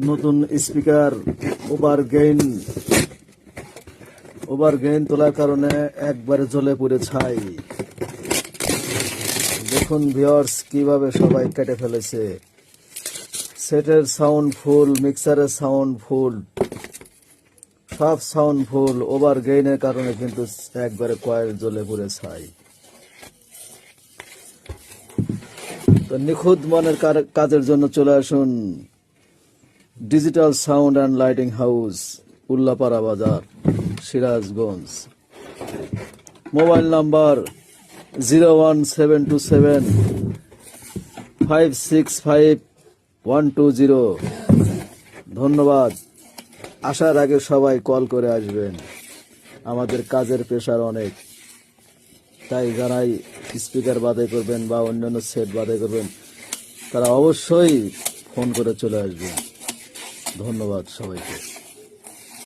নতুন speaker over gain তোলার কারণে একবারে জ্বলে পুড়ে ছাই। দেখুন ভিউয়ার্স কিভাবে সবাই কেটে ফেলেছে। সেটের সাউন্ড ফুল, মিক্সারের সাউন্ড ফুল, সব সাউন্ড ফুল, ওভার গেইনের কারণে কিন্তু একবারে কয়েল জ্বলে পুড়ে ছাই। তো নিখুঁত মানের কাজের জন্য চলে আসুন digital sound and lighting house, Ullapara বাজার, সিরাজগঞ্জ। Mobile number 01727565120। ধন্যবাদ। আসার আগে সবাই কল করে আসবেন, আমাদের কাজের প্রেশার অনেক, তাই যারাই স্পিকার বাছাই করবেন বা অন্যান্য সেট বাছাই করবেন তারা অবশ্যই ফোন করে চলে আসবেন। ধন্যবাদ সবাইকে।